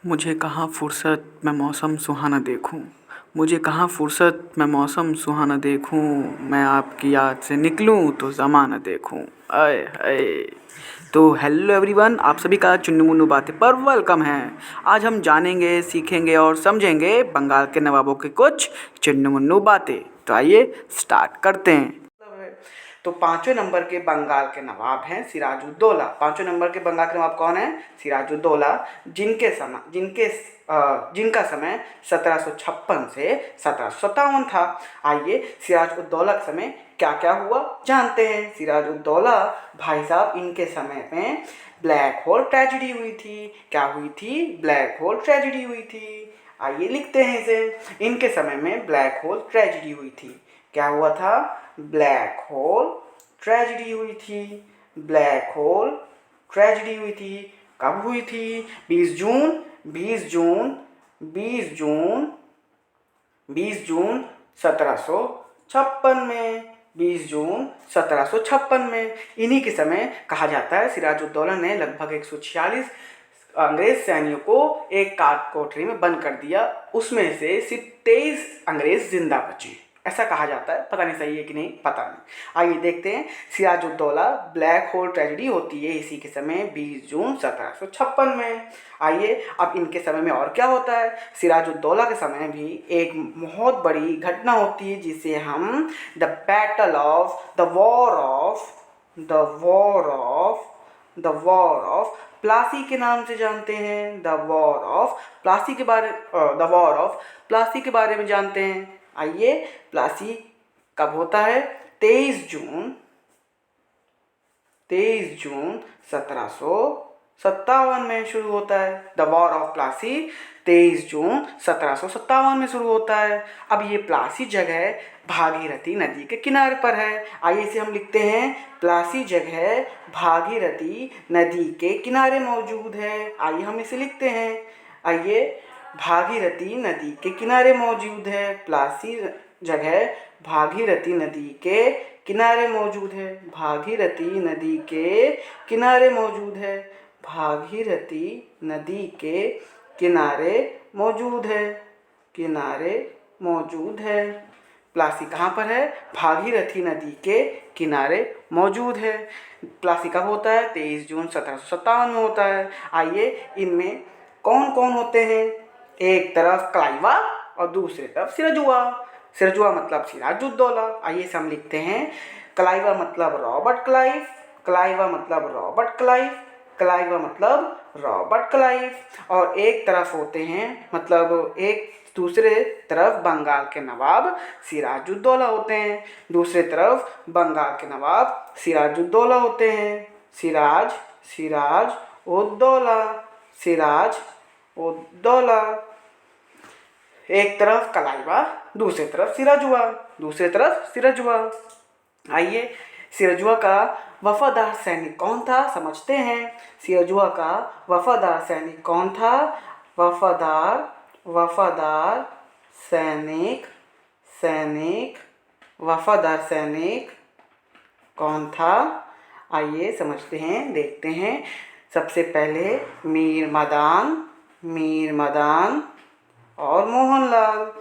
मुझे कहाँ फुर्सत मैं मौसम सुहाना देखूं। मुझे कहाँ फुर्सत मैं मौसम सुहाना देखूं। मैं आपकी याद से निकलूं तो ज़माना देखूं। आए हाय। तो हेलो एवरीवन, आप सभी का चुन्नू मुन्नू बातें पर वेलकम है। आज हम जानेंगे, सीखेंगे और समझेंगे बंगाल के नवाबों की कुछ चुन्नू मुन्नू बातें। तो आइए स्टार्ट करते हैं। तो पांचवें नंबर के बंगाल के नवाब हैं सिराजुद्दौला। पांचवें नंबर के बंगाल के नवाब कौन है? सिराजुद्दौला। जिनका समय 1756 से 1757 था। आइए सिराजुद्दौला के समय क्या क्या हुआ जानते हैं। सिराजुद्दौला भाई साहब, इनके समय में ब्लैक होल ट्रेजेडी हुई थी। क्या हुई थी? ब्लैक होल ट्रेजेडी हुई थी। आइए लिखते हैं इसे। इनके समय में ब्लैक होल ट्रेजेडी हुई थी। क्या हुआ था? ब्लैक होल ट्रेजेडी हुई थी। ब्लैक होल ट्रेजेडी हुई थी। कब हुई थी? 20 जून 1756 में। 20 जून 1756 में। इन्हीं के समय कहा जाता है सिराजुद्दौला ने लगभग 146 अंग्रेज सैनिकों को एक काट कोठरी में बंद कर दिया। उसमें से सिर्फ 23 अंग्रेज जिंदा बचे, ऐसा कहा जाता है। पता नहीं सही है कि नहीं, पता नहीं। आइए देखते हैं। सिराजुद्दौला ब्लैक होल ट्रेजेडी होती है इसी के समय 20 जून 1756 में। आइए अब इनके समय में और क्या होता है। सिराजुद्दौला के समय भी एक बहुत बड़ी घटना होती है जिसे हम द वॉर ऑफ प्लासी के नाम से जानते हैं। द वॉर ऑफ प्लासी के बारे में जानते हैं। आइए, प्लासी कब होता है? 23 जून 1757 में शुरू होता है। द वॉर ऑफ प्लासी 23 जून 1757 में शुरू होता है। अब ये प्लासी जगह भागीरथी नदी के किनारे पर है। आइए इसे हम लिखते हैं। प्लासी जगह भागीरथी नदी के किनारे मौजूद है। आइए हम इसे लिखते हैं। आइए, भागीरथी नदी के किनारे मौजूद है। प्लासी जगह भागीरथी नदी के किनारे मौजूद है। भागीरथी नदी के किनारे मौजूद है। भागीरथी नदी के किनारे मौजूद है। किनारे मौजूद है। प्लासी कहाँ पर है? भागीरथी नदी के किनारे मौजूद है। प्लासी कब होता है? 23 जून 1757 में होता है। आइए, इनमें कौन कौन होते हैं? एक तरफ क्लाइवा और दूसरी तरफ सिराजुआ। सिराजुआ मतलब सिराजुद्दौला। आइए इसे हम लिखते हैं। क्लाइवा मतलब रॉबर्ट क्लाइव। क्लाइवा मतलब रॉबर्ट क्लाइव। क्लाइवा मतलब रॉबर्ट क्लाइव। और एक तरफ होते हैं, मतलब एक दूसरे तरफ बंगाल के नवाब सिराजुद्दौला होते हैं। दूसरे तरफ बंगाल के नवाब सिराजुद्दौला होते हैं। सिराज उद्दौला। सिराज उद्दौला। एक तरफ क्लाइवा, दूसरी तरफ सिराजुआ। आइए, सिराजुआ का वफादार सैनिक कौन था समझते हैं। सिराजुआ का वफादार सैनिक कौन था? वफादार सैनिक कौन था? आइए समझते हैं, देखते हैं। सबसे पहले मीर मदान और मोहनलाल।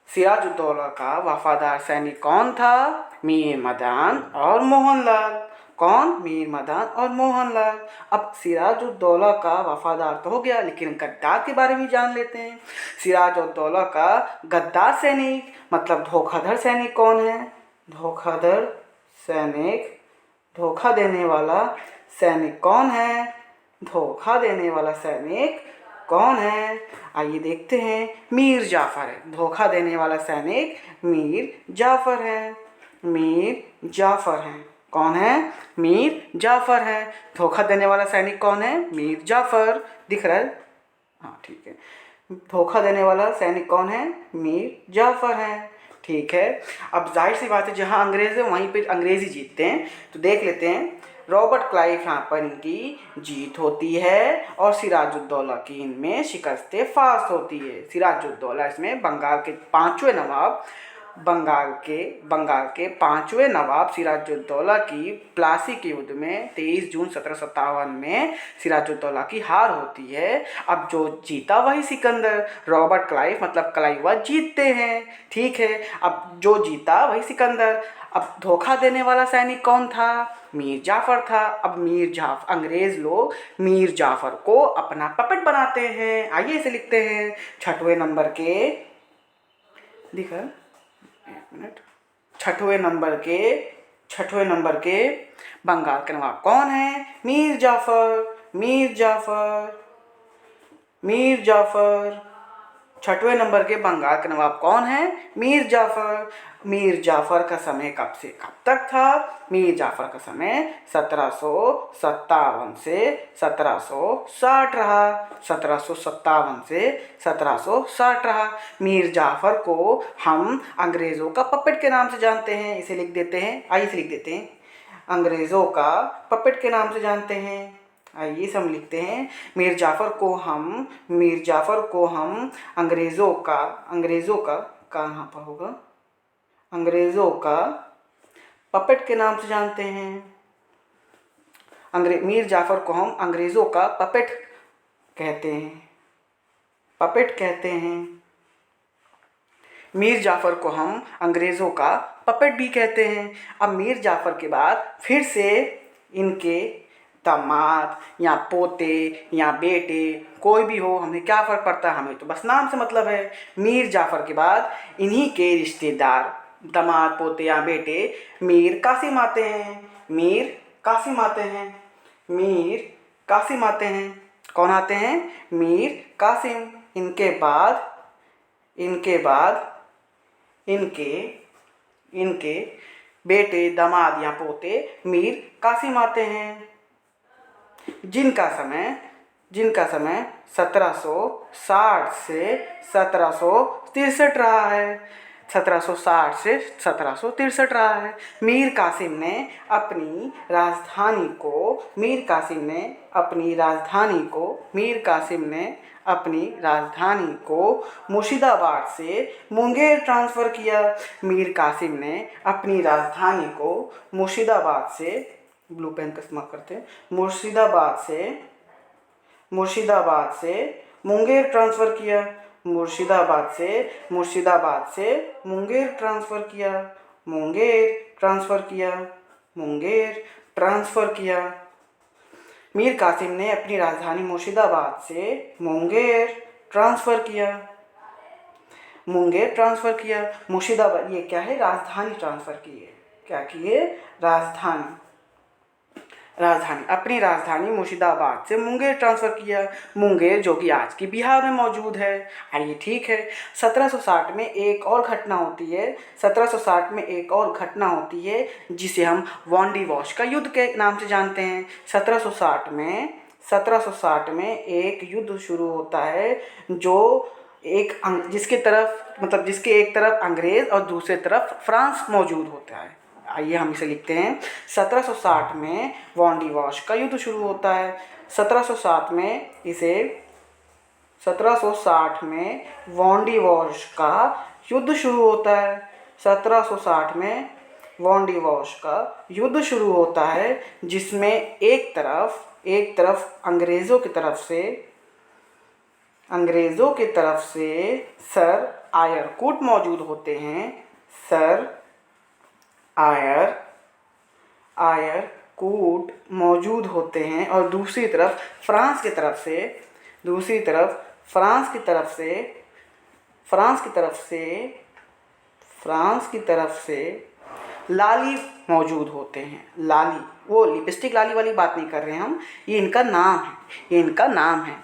सिराजुद्दौला का वफादार सैनिक कौन था? मीर मदान और मोहनलाल। कौन? मीर मदान और मोहनलाल। अब सिराजुद्दौला का वफादार तो हो गया, लेकिन गद्दार के बारे में जान लेते हैं। सिराजुद्दौला का गद्दार सैनिक मतलब धोखाधड़ सैनिक कौन है? धोखाधड़ सैनिक, धोखा देने वाला सैनिक कौन है? धोखा देने वाला सैनिक कौन है? आइए देखते हैं। मीर जाफर है। धोखा देने वाला सैनिक मीर जाफर है। कौन है? मीर जाफर है। धोखा देने वाला सैनिक कौन है? मीर जाफर। दिख रहा है? हाँ, ठीक है। धोखा देने वाला सैनिक कौन है? मीर जाफर है। ठीक है। अब जाहिर सी बात है, जहाँ अंग्रेज है वहीं पे अंग्रेज ही जीतते हैं। तो देख लेते हैं। रॉबर्ट क्लाइव यहाँ पर इनकी जीत होती है और सिराजुद्दौला की इनमें शिकस्त फास्ट होती है। सिराजुद्दौला इसमें बंगाल के पांचवें नवाब बंगाल के पांचवें नवाब सिराजुद्दौला की प्लासी के युद्ध में 23 जून 1757 में सिराजुद्दौला की हार होती है। अब जो जीता वही सिकंदर, रॉबर्ट क्लाइव मतलब क्लाइवा जीतते हैं, ठीक है। अब जो जीता वही सिकंदर। अब धोखा देने वाला सैनिक कौन था? मीर जाफर था। अब अंग्रेज लोग मीर जाफर को अपना पपेट बनाते हैं। आइए इसे लिखते हैं। छठवें नंबर के लिखा, एक मिनट। छठवें नंबर के बंगाल के नवाब कौन है? मीर जाफर। छठवें नंबर के बंगाल के नवाब कौन है? मीर जाफर का समय कब से कब तक था? मीर जाफर का समय 1757 से 1760 रहा। 1757 से 1760 रहा। मीर जाफर को हम अंग्रेज़ों का पपेट के नाम से जानते हैं। इसे लिख देते हैं। आइए इसे लिख देते हैं। अंग्रेज़ों का पपेट के नाम से जानते हैं। आइए हम लिखते हैं। मीर जाफर को हम अंग्रेज़ों का कहाँ पर होगा? अंग्रेज़ों का पपेट के नाम से जानते हैं। मीर जाफर को हम अंग्रेज़ों का पपेट कहते हैं। मीर जाफर को हम अंग्रेज़ों का पपेट भी कहते हैं। अब मीर जाफर के बाद फिर से इनके दामाद या पोते या बेटे कोई भी हो, हमें क्या फ़र्क पड़ता है? हमें तो बस नाम से मतलब है। मीर जाफर के बाद इन्हीं के रिश्तेदार दामाद, पोते या बेटे मीर कासिम आते हैं। कौन आते हैं? मीर कासिम। इनके बाद इनके बेटे दामाद या पोते मीर कासिम आते हैं, जिनका समय 1760 से 1763 रहा है। 1760 से 1763 रहा है। मीर कासिम ने अपनी राजधानी को मुर्शिदाबाद से मुंगेर ट्रांसफ़र किया। मीर कासिम ने अपनी राजधानी को मुर्शिदाबाद से, ब्लू पेन का इस्तेमाल करते हैं, मुर्शिदाबाद से मुंगेर ट्रांसफ़र किया। मुंगेर ट्रांसफ़र किया। मीर कासिम ने अपनी राजधानी मुर्शिदाबाद से मुंगेर ट्रांसफ़र किया। मुर्शिदाबाद, ये क्या है? राजधानी ट्रांसफ़र की है। क्या की है? राजधानी। अपनी राजधानी मुर्शिदाबाद से मुंगेर ट्रांसफ़र किया। मुंगेर जो कि आज की बिहार में मौजूद है। आइए ठीक है। 1760 में एक और घटना होती है जिसे हम वांडीवॉश का युद्ध के नाम से जानते हैं। 1760 में एक युद्ध शुरू होता है जिसके एक तरफ अंग्रेज़ और दूसरे तरफ फ्रांस मौजूद होता है। आइए हम इसे लिखते हैं। 1760 में वांडीवॉश का युद्ध शुरू होता है। 1760 में वांडीवॉश का युद्ध शुरू होता है। 1760 में वांडीवॉश का युद्ध शुरू होता है, जिसमें एक तरफ अंग्रेज़ों की तरफ से सर आयरकूट मौजूद होते हैं। सर आयरकूट मौजूद होते हैं और दूसरी तरफ फ्रांस की तरफ से लाली मौजूद होते हैं। लाली, वो लिपस्टिक लाली वाली बात नहीं कर रहे हैं हम, ये इनका नाम है।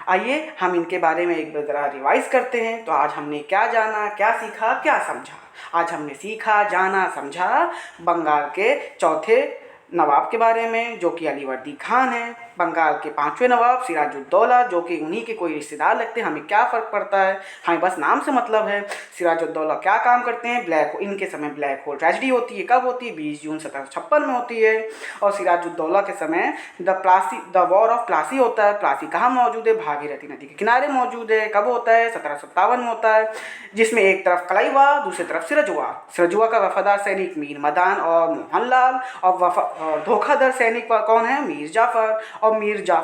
आइए हम इनके बारे में एक बार रिवाइज करते हैं। तो आज हमने क्या जाना, क्या सीखा, क्या समझा? आज हमने सीखा, जाना, समझा बंगाल के चौथे नवाब के बारे में, जो कि अलीवर्दी खान है। बंगाल के 5वें नवाब सिराजुद्दौला, जो कि उन्हीं के कोई रिश्तेदार लगते हैं, हमें क्या फ़र्क पड़ता है, हमें बस नाम से मतलब है। सिराजुद्दौला क्या काम करते हैं, इनके समय ब्लैक होल ट्रेजेडी होती है, कब होती है, 20 जून 1756 में होती है। और सिराजुद्दौला के समय द वॉर ऑफ प्लासी होता है। प्लासी कहाँ मौजूद है, भागीरथी नदी के किनारे मौजूद है। कब होता है, 1757 में होता है, जिसमें एक तरफ कलाईवा, दूसरी तरफ सिराजुआ का वफादार सैनिक मीर मदान और मोहनलाल, और धोखाधड़ सैनिक कौन है, मीर जाफ़र। और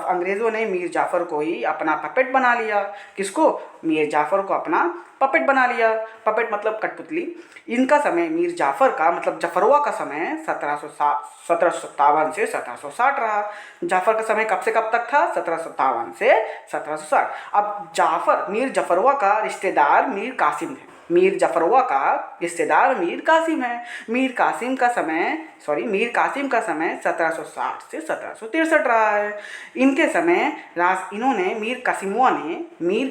अंग्रेज़ों ने मीर जाफ़र को ही अपना पपेट बना लिया। किसको, मीर जाफ़र को अपना पपेट बना लिया। पपेट मतलब कठपुतली। इनका समय मीर जाफ़र का मतलब जफरवा का समय 1757 से 1760 रहा। जाफ़र का समय कब से कब तक था, 1757 से 1760। अब मीर जफरवा का रिश्तेदार मीर कासिम है। मीर जफरवा का रिश्तेदार मीर कासिम है। मीर कासिम का समय 1760 से 1763 रहा है। इनके समय इन्होंने मीर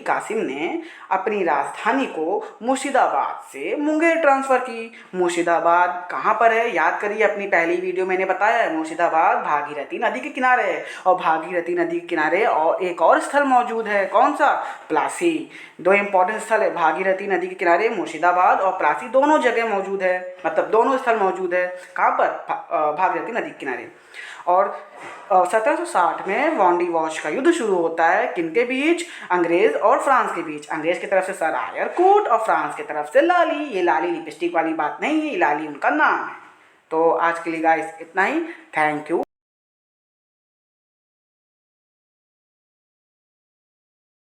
कासिम ने अपनी राजधानी को मुर्शिदाबाद से मुंगेर ट्रांसफ़र की। मुर्शिदाबाद कहाँ पर है, याद करिए, अपनी पहली वीडियो मैंने बताया है, मुर्शिदाबाद भागीरथी नदी के किनारे है। और भागीरथी नदी के किनारे और एक और स्थल मौजूद है, कौन सा, प्लासी। दो इंपॉर्टेंट स्थल है, भागीरथी नदी के किनारे मुर्शिदाबाद और प्लासी, दोनों जगह मौजूद है, मतलब दोनों स्थल मौजूद है। कहाँ पर, भागीरथी नदी के किनारे। और 1760 में वांडी वॉश का युद्ध शुरू होता है, किनके बीच, अंग्रेज और फ्रांस के बीच। अंग्रेज की तरफ से सर आयर कोट और फ्रांस की तरफ से लाली। ये लाली लिपस्टिक वाली बात नहीं है, लाली उनका नाम है। तो आज के लिए गाइस इतना ही, थैंक यू।